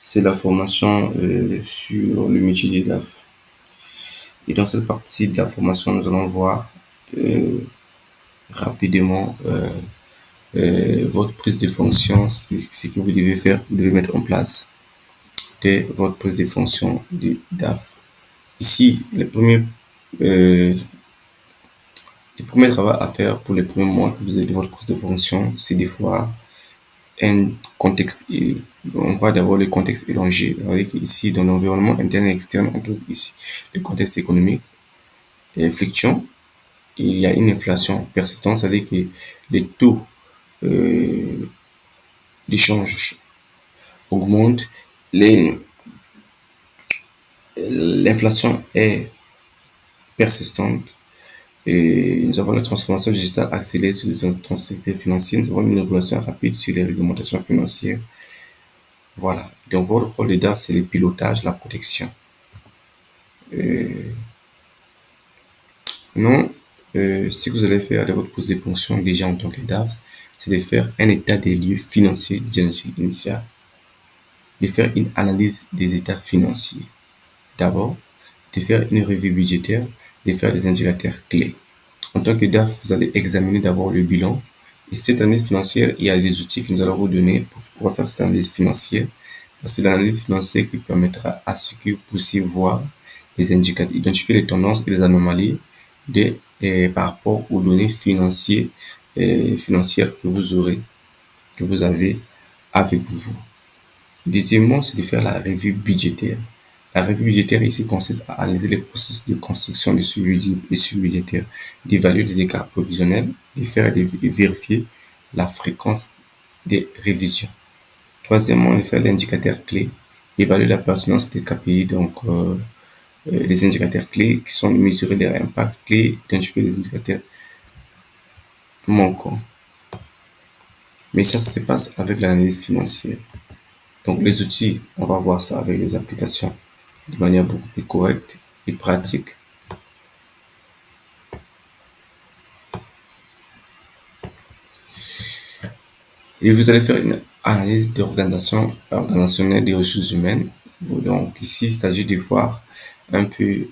c'est la formation sur le métier des DAF. Et dans cette partie de la formation, nous allons voir euh, rapidement votre prise de fonction, ce que vous devez faire, vous devez mettre en place dès votre prise de fonction de DAF. Ici, euh, le premier travail à faire pour les premiers mois que vous avez de votre prise de fonction, c'est des fois un contexte. On voit d'abord le contexte élongé. Avec ici, dans l'environnement interne et externe, on trouve ici le contexte économique, les fluctuations. Il y a une inflation persistante, c'est-à-dire que les taux euh, d'échange augmentent, l'inflation est persistante. Et nous avons la transformation digitale accélérée sur les secteurs financiers. Nous avons une évolution rapide sur les réglementations financières. Voilà. Donc, votre rôle de DAF, c'est le pilotage, la protection. Non, ce que vous allez faire de votre poste de fonction déjà en tant que DAF, c'est de faire un état des lieux financiers diagnostic initial, de faire une analyse des états financiers. D'abord, de faire une revue budgétaire, de faire des indicateurs clés. En tant que DAF, vous allez examiner d'abord le bilan. Et cette analyse financière, il y a des outils que nous allons vous donner pour pouvoir faire cette analyse financière. C'est l'analyse financière qui permettra à ce que vous puissiez voir les indicateurs, identifier les tendances et les anomalies par rapport aux données financières que vous aurez, que vous avez avec vous. Deuxièmement, c'est de faire la revue budgétaire. La revue budgétaire ici consiste à analyser les processus de construction des suivi budgétaires, d'évaluer les écarts provisionnels, de vérifier la fréquence des révisions. Troisièmement, de faire l'indicateur clé, évaluer la pertinence des KPI, donc les indicateurs clés qui sont mesurer leur impact clé, identifier les indicateurs manquants. Mais ça se passe avec l'analyse financière. Donc les outils, on va voir ça avec les applications de manière beaucoup plus correcte et pratique. Et vous allez faire une analyse d'organisation organisationnelle des ressources humaines. Donc ici, il s'agit de voir un peu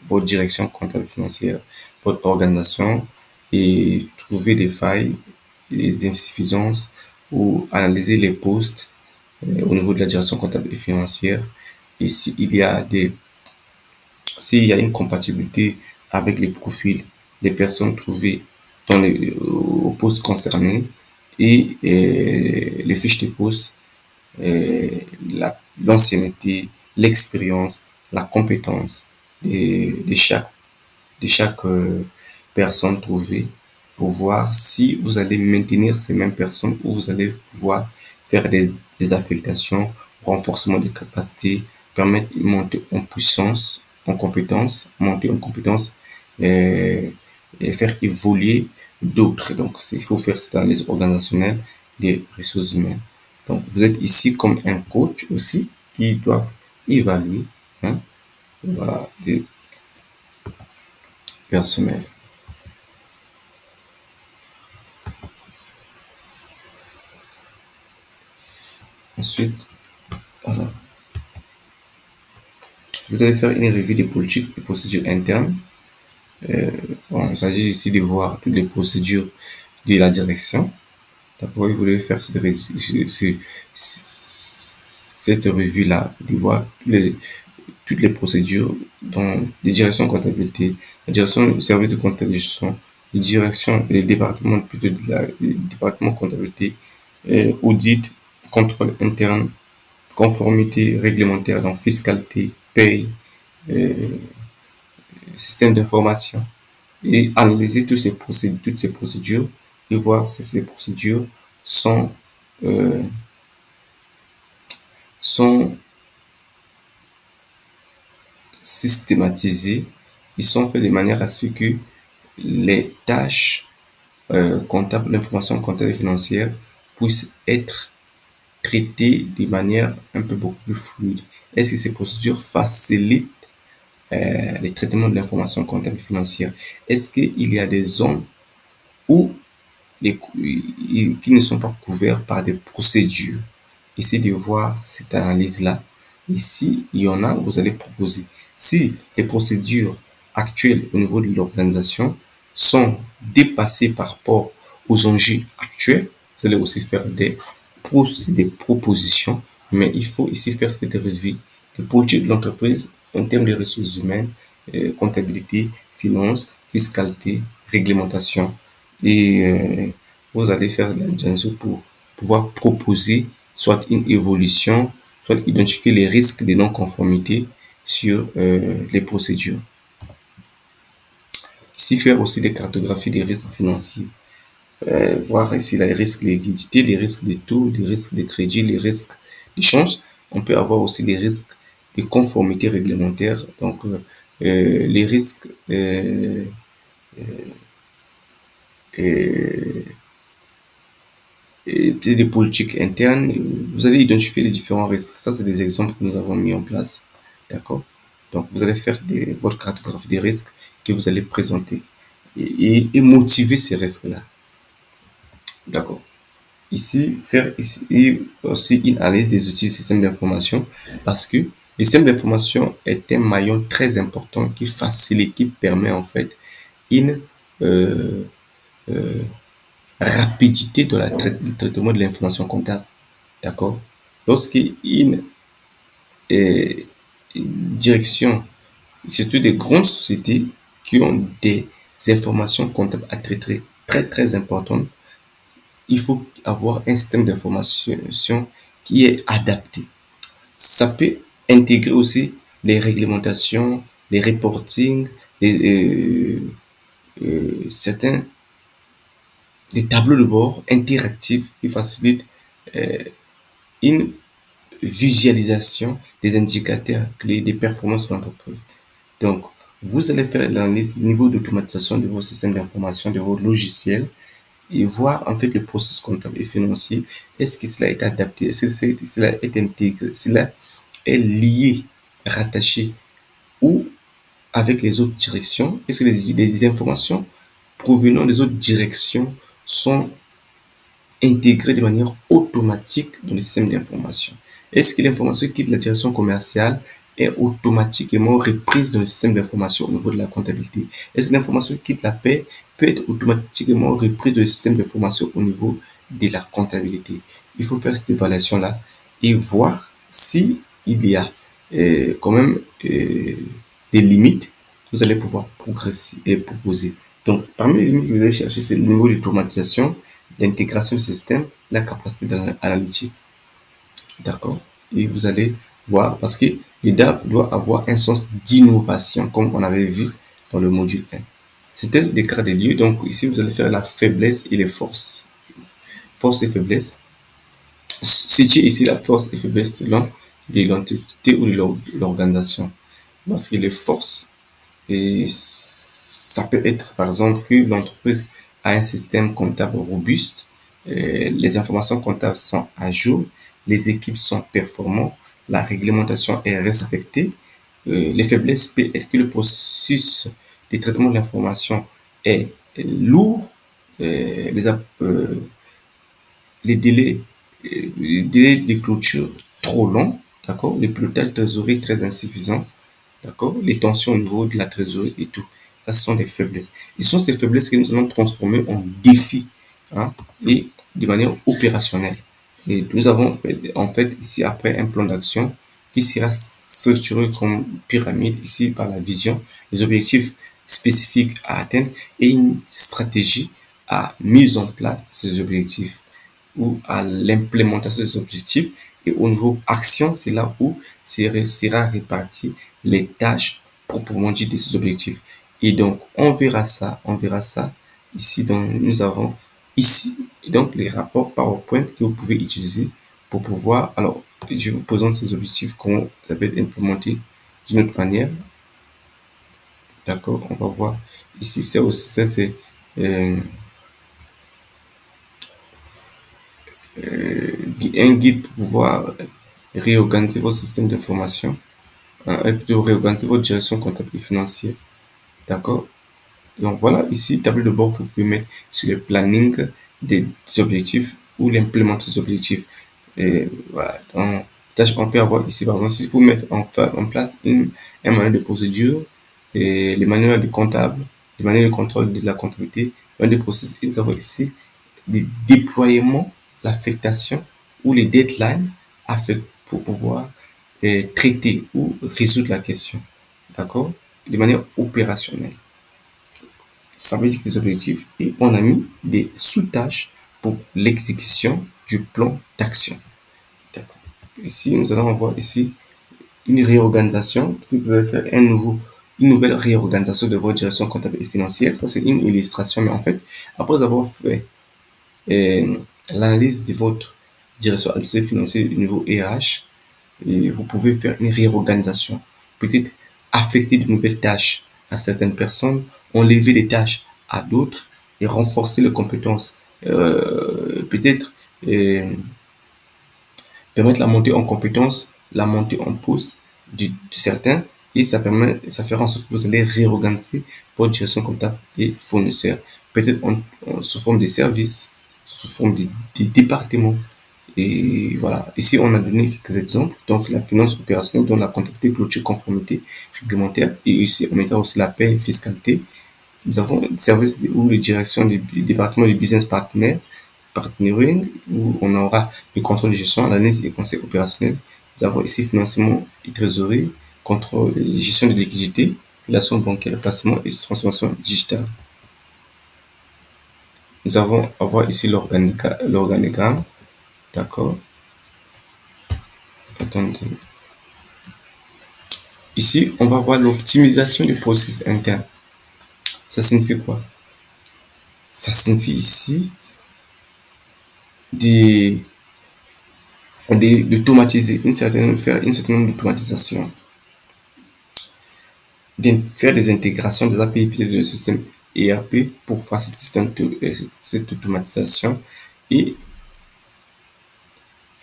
votre direction comptable financière, votre organisation et trouver des failles, les insuffisances ou analyser les postes au niveau de la direction comptable et financière. Et s'il y a une compatibilité avec les profils des personnes trouvées au poste concerné et les fiches de poste, l'ancienneté, l'expérience, la compétence de chaque personne trouvée pour voir si vous allez maintenir ces mêmes personnes ou vous allez pouvoir faire des affectations, renforcement des capacités, permettre de monter en puissance, en compétence, monter en compétence et faire évoluer d'autres. Donc, il faut faire cette analyse organisationnelle des ressources humaines. Donc, vous êtes ici comme un coach aussi qui doit évaluer voilà, des personnels. Ensuite, voilà. Vous allez faire une revue des politiques et procédures internes. Bon, il s'agit ici de voir toutes les procédures de la direction. D'abord, vous devez faire cette revue-là, de voir toutes les procédures dans les directions comptabilité, la direction du service de comptabilité, les directions et les départements, plutôt le département comptabilité, audit, contrôle interne, conformité réglementaire, donc fiscalité, paye, système d'information, et analyser toutes ces procédures et voir si ces procédures sont, euh, sont systématisées, ils sont faits de manière à ce que les tâches comptables, l'information comptable et financière puissent être traitées de manière un peu beaucoup plus fluide. Est-ce que ces procédures facilitent les traitements de l'information comptable et financière? Est-ce qu'il y a des zones où qui ne sont pas couverts par des procédures? essayez de voir cette analyse-là. Et s'il y en a, vous allez proposer. Si les procédures actuelles au niveau de l'organisation sont dépassées par rapport aux enjeux actuels, vous allez aussi faire des propositions, mais il faut ici faire cette revue de politique de l'entreprise en termes de ressources humaines, comptabilité, finance, fiscalité, réglementation. Et vous allez faire de l'analyse pour pouvoir proposer soit une évolution, soit identifier les risques de non-conformité sur les procédures. Ici, faire aussi des cartographies des risques financiers. Voir ici les risques de liquidité, les risques de taux, les risques de crédit, les risques d'échange. On peut avoir aussi des risques de conformité réglementaire. Donc, les risques et des politiques internes, vous allez identifier les différents risques. Ça, c'est des exemples que nous avons mis en place. D'accord? Donc, vous allez faire votre cartographie des risques que vous allez présenter et motiver ces risques-là. D'accord? Ici, faire ici aussi une analyse des outils du système d'information parce que le système d'information est un maillon très important qui facilite, qui permet en fait une euh, euh, rapidité dans le traitement de l'information comptable. D'accord? Lorsqu'une direction, surtout des grandes sociétés qui ont des informations comptables à traiter très très importantes, il faut avoir un système d'information qui est adapté. Ça peut intégrer aussi les réglementations, les reporting, certains des tableaux de bord interactifs qui facilitent une visualisation des indicateurs clés des performances de l'entreprise. Donc, vous allez faire l'analyse du niveau d'automatisation de vos systèmes d'information, de vos logiciels, et voir en fait le processus comptable et financier. Est-ce que cela est adapté? Est-ce que cela est intégré? Cela est lié, rattaché ou avec les autres directions? Est-ce que les informations provenant des autres directions sont intégrées de manière automatique dans le système d'information? Est-ce que l'information qui quitte la direction commerciale est automatiquement reprise dans le système d'information au niveau de la comptabilité? Est-ce que l'information qui quitte la paie peut être automatiquement reprise dans le système d'information au niveau de la comptabilité? Il faut faire cette évaluation-là et voir si il y a quand même des limites. Vous allez pouvoir progresser et proposer. Donc, parmi les limites que vous allez chercher, c'est le niveau d'automatisation, l'intégration du système, la capacité analytique. D'accord? Et vous allez voir, parce que le DAF doit avoir un sens d'innovation, comme on avait vu dans le module 1. C'était des cas de lieux. Donc, ici, vous allez faire la faiblesse et les forces. Force et faiblesse. Situer ici la force et faiblesse selon de l'entité ou de l'organisation. Parce que les forces, et ça peut être, par exemple, que l'entreprise a un système comptable robuste, les informations comptables sont à jour, les équipes sont performantes, la réglementation est respectée. Les faiblesses peuvent être que le processus de traitement de l'information est lourd, les délais, les délais de clôture trop longs, d'accord, le pilotage trésorerie très insuffisant, d'accord, les tensions au niveau de la trésorerie et tout. Ça, ce sont des faiblesses. Et ce sont ces faiblesses que nous allons transformer en défis, hein, et de manière opérationnelle. Et nous avons en fait ici après un plan d'action qui sera structuré comme pyramide ici par la vision, les objectifs spécifiques à atteindre et une stratégie à mise en place de ces objectifs ou à l'implémentation des objectifs. Et au niveau action, c'est là où sera réparti les tâches proprement dites de ces objectifs. Et donc, on verra ça ici. Donc, nous avons ici donc les rapports PowerPoint que vous pouvez utiliser pour pouvoir, alors, je vous présente ces objectifs, comment ça peut être implémenté d'une autre manière. D'accord, on va voir. Ici, c'est aussi ça, c'est un guide pour pouvoir réorganiser votre système d'information, plutôt réorganiser votre direction comptable et financière. D'accord? Donc voilà, ici, tableau de bord que vous pouvez mettre sur le planning des objectifs ou l'implémentation des objectifs. Et voilà. Donc, on peut avoir ici, par exemple, s'il faut mettre en place un manuel de procédure et les manuels de comptable, les manuels de contrôle de la comptabilité, manuel de processus, nous avons ici les déploiements, l'affectation ou les deadlines pour pouvoir traiter ou résoudre la question. D'accord? De manière opérationnelle. Ça veut dire des objectifs et on a mis des sous-tâches pour l'exécution du plan d'action. D'accord. Ici, nous allons voir ici une réorganisation. Vous allez faire une nouvelle réorganisation de votre direction comptable et financière. C'est une illustration, mais en fait, après avoir fait l'analyse de votre direction administrative financière au niveau RH, et vous pouvez faire une réorganisation. Peut-être affecter de nouvelles tâches à certaines personnes, enlever des tâches à d'autres et renforcer les compétences. Peut-être permettre la montée en compétences, la montée en poste de certains et ça fera en sorte que vous allez réorganiser votre direction comptable et fournisseur. Peut-être sous forme de services, sous forme de départements. Et voilà. Ici, on a donné quelques exemples. Donc, la finance opérationnelle, dont la comptabilité, clôture, conformité réglementaire. Et ici, on mettra aussi la paie et fiscalité. Nous avons des services ou les directions du département du business partnering, où on aura le contrôle de gestion, l'analyse et conseil opérationnel. Nous avons ici financement et trésorerie, contrôle, gestion de liquidité, relations bancaires, placement et transformation digitale. Nous allons avoir ici l'organigramme. D'accord. Attendez. Ici, on va voir l'optimisation du processus interne. Ça signifie quoi? Ça signifie ici d'automatiser faire une certaine nombre d'automatisation, de faire des intégrations des API de système ERP pour faciliter cette automatisation et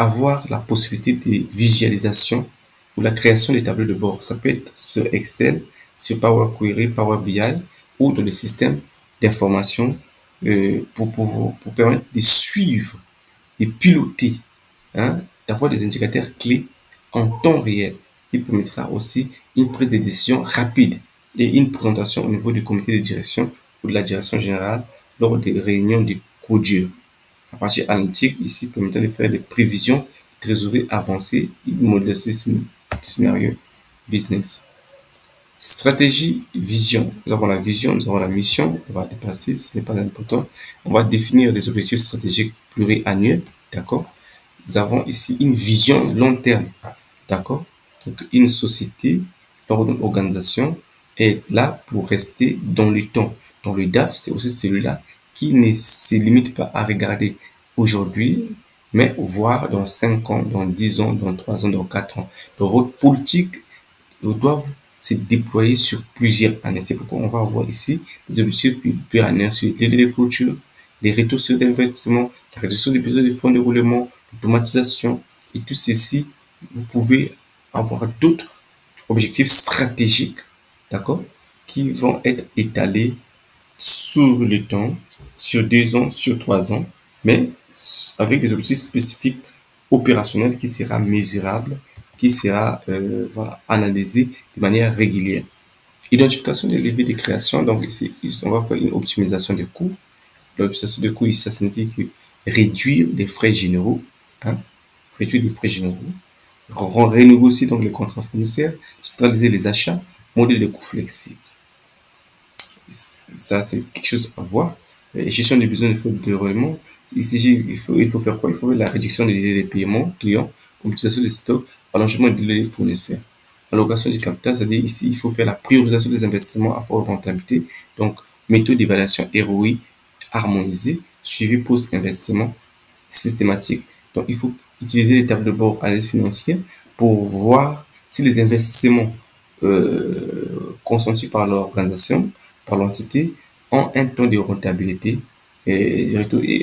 avoir la possibilité de visualisation ou la création des tableaux de bord. Ça peut être sur Excel, sur Power Query, Power BI ou dans le système d'information pour permettre de suivre et piloter, hein, d'avoir des indicateurs clés en temps réel qui permettra aussi une prise de décision rapide et une présentation au niveau du comité de direction ou de la direction générale lors des réunions de codure. La partie analytique ici permettant de faire des prévisions de trésorerie avancées et de modéliser ce scénario business. Stratégie, vision. Nous avons la vision, nous avons la mission. On va dépasser, ce n'est pas important. On va définir des objectifs stratégiques pluriannuels. D'accord? Nous avons ici une vision long terme. D'accord? Donc, une société, lors d'une organisation, est là pour rester dans le temps. Donc, le DAF, c'est aussi celui-là qui ne se limite pas à regarder aujourd'hui, mais voir dans 5 ans, dans 10 ans, dans 3 ans, dans 4 ans. Donc, votre politique doit se déployer sur plusieurs années. C'est pourquoi on va voir ici des objectifs pluriannuels sur les délais de clôture, les retours sur l'investissement, la réduction des besoins de fonds de roulement, l'automatisation et tout ceci. Vous pouvez avoir d'autres objectifs stratégiques, d'accord, qui vont être étalés sur le temps, sur 2 ans, sur 3 ans, mais avec des objectifs spécifiques opérationnels qui sera mesurable, qui sera voilà, analysé de manière régulière. Identification des leviers de création, donc ici, on va faire une optimisation des coûts. L'optimisation des coûts, ici, ça signifie que réduire les frais généraux, hein, réduire les frais généraux, renégocier donc les contrats fournisseurs, centraliser les achats, modèle de coûts flexibles. Ça, c'est quelque chose à voir. Gestion des besoins de règlement. Ici, il faut faire quoi? Il faut la réduction des délais de paiement clients, optimisation des stocks, allongement des délais fournisseurs. Allocation du capital, c'est-à-dire ici, il faut faire la priorisation des investissements à forte rentabilité. Donc, méthode d'évaluation ROI harmonisée, suivi post-investissement systématique. Donc, il faut utiliser les tables de bord analyse financière pour voir si les investissements consentis par l'organisation, par l'entité, ont un taux de rentabilité et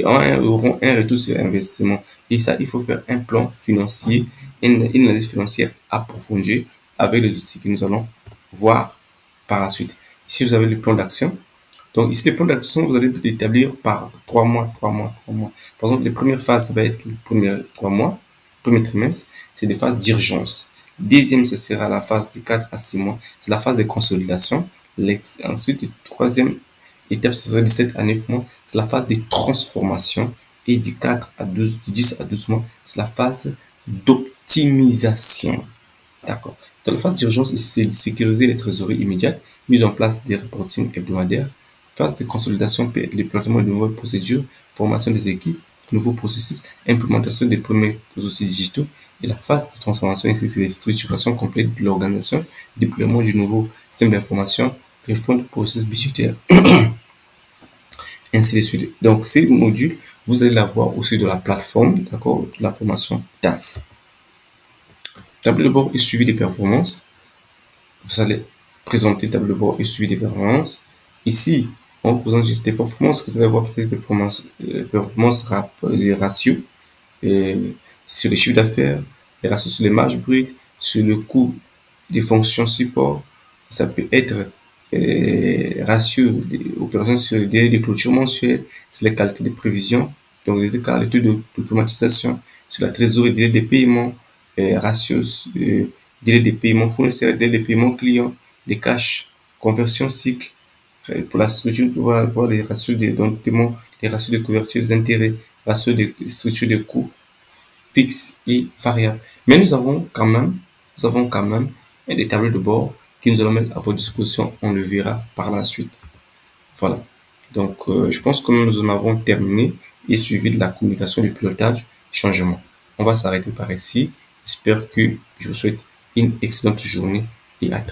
auront un retour sur investissement. Et ça, il faut faire un plan financier, une analyse financière approfondie avec les outils que nous allons voir par la suite. Ici, vous avez le plan d'action. Donc, ici, le plan d'action, vous allez l'établir par 3 mois, 3 mois, 3 mois. Par exemple, les premières phases, ça va être les premiers 3 mois. premier trimestre, c'est des phases d'urgence. Deuxième, ce sera la phase de 4 à 6 mois, c'est la phase de consolidation. Ensuite, la troisième étape, ce sera de 7 à 9 mois, c'est la phase de transformation. Et du 4 à 12, du 10 à 12 mois, c'est la phase d'optimisation. D'accord. Dans la phase d'urgence, c'est sécuriser les trésoreries immédiates, mise en place des reportings hebdomadaires. Phase de consolidation peut être le déploiement de nouvelles procédures, formation des équipes, nouveaux processus, implémentation des premiers outils digitaux. Et la phase de transformation, ici, c'est la structuration complète de l'organisation, déploiement du nouveau système d'information, réforme du processus budgétaire, ainsi de suite. Donc, ces modules, vous allez l'avoir aussi de la plateforme, d'accord, de la formation DAF. Tableau de bord et suivi des performances. Vous allez présenter tableau de bord et suivi des performances. Ici, on vous présente juste des performances. Vous allez voir peut-être des performances des ratios sur les chiffres d'affaires, les ratios sur les marges brutes, sur le coût des fonctions support. Ça peut être ratio des opérations sur les délais de clôture mensuelle, sur les qualités de prévision, donc les qualités d'automatisation, sur la trésorerie, délai de paiement, ratios, délai de paiement fournisseur, délai de paiement client, les cash, conversion cycle. Pour la structure, on va voir les ratios d'endettement, les ratios de couverture des intérêts, ratios de structure de coûts fixes et variables. Mais nous avons quand même des tableaux de bord que nous allons mettre à votre disposition. On le verra par la suite. Voilà. Donc, je pense que nous en avons terminé et suivi de la communication du pilotage changement. On va s'arrêter par ici. J'espère que je vous souhaite une excellente journée et à très bientôt.